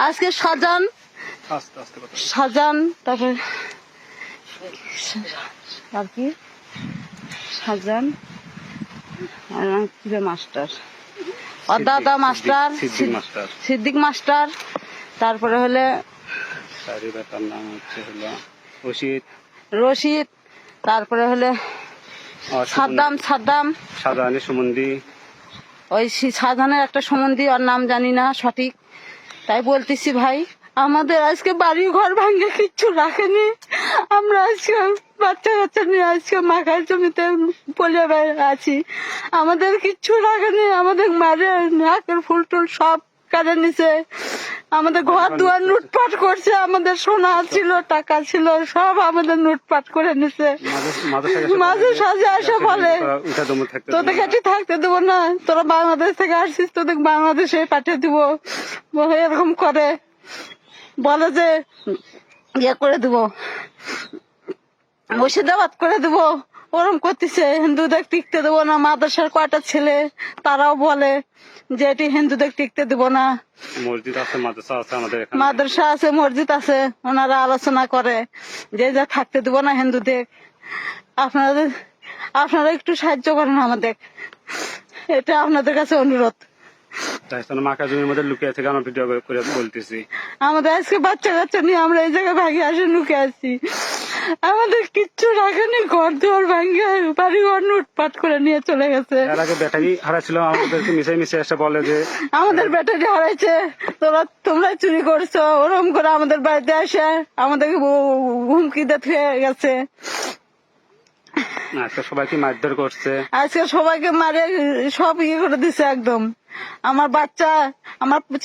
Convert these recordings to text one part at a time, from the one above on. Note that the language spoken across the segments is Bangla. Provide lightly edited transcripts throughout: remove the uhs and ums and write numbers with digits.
আজকে সাজান তারপরে আর কি সাজান মাস্টার অদাদা মাস্টার সিদ্দিক মাস্টার তারপরে হলে নাম হচ্ছে হলো রশিদ তারপরে হলে সাদ্দাম শাহজাহানের সম্বন্ধী ওই শাহজাহানের একটা সম্বন্ধী ওর নাম জানি না সঠিক তাই বলতেছি ভাই আমাদের আজকে বাড়ি ঘর ভাঙে কিচ্ছু রাখেনি আমরা আজকে বাচ্চা কাচ্চা নিয়ে আজকে মাখার জমিতে পলিয়ে আছি আমাদের কিচ্ছু রাখেনি আমাদের মারে নাকের ফুল টুল সব কাটে নিছে আমাদের ঘর দুয়ার লুটপাট করছে আমাদের সোনা ছিল টাকা ছিল সব আমাদের লুটপাট করে নিছে মাঝে সাজে আসে বলে তোদের কাছে থাকতে দেবো না তোরা বাংলাদেশ থেকে আসছিস তোদের বাংলাদেশে পাঠিয়ে দিব এরকম করে বলে যে ইয়ে করে দিব মুর্শিদাবাদ করে দিব ওরম করতেছে হিন্দুদের টিকতে দেবো না মাদ্রাসার কয়টা ছেলে তারাও বলে যে এটি হিন্দুদের টিকতে দেব না মসজিদ আছে মাদ্রাসা আছে মসজিদ আছে ওনারা আলোচনা করে যে যা থাকতে দেব না হিন্দুদের আপনারা একটু সাহায্য করেন আমাদের এটা আপনাদের কাছে অনুরোধ মাকা জমির মধ্যে লুকিয়ে থেকে আমরা ভিডিও করে বলতেছি আমাদের আজকে বাচ্চা কাচ্চা নিয়ে আমরা এই জায়গায় ভাগে আসে লুকিয়ে আছি আমাদের কিচ্ছু রাখেনি ঘর দুয়ার ভাঙে বাড়ি ঘর লুটপাট করে নিয়ে চলে গেছে এর আগে ব্যাটারি হারাইছিল আমাদেরকে মিশে এসে বলে যে আমাদের ব্যাটারি হারাইছে তোমরা চুরি করছো ওরকম করে আমাদের বাড়িতে আসে আমাদেরকে হুমকি দিয়ে গেছে আজকে সবাইকে মারধর করছে আজকে সবাইকে মারে সব ইয়ে করে দিছে একদম আমার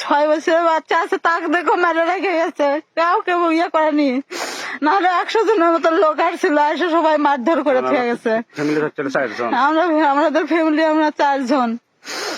6 বছরের বাচ্চা আছে তাকে দেখো মেরে রেখে গেছে কাউকে ইয়ে করেনি নাহলে 100 জনের মতো লোক আসছিল এসে সবাই মারধর করে থেকে গেছে ফ্যামিলি হচ্ছে 4 জন আমাদের ফ্যামিলি আমরা 4 জন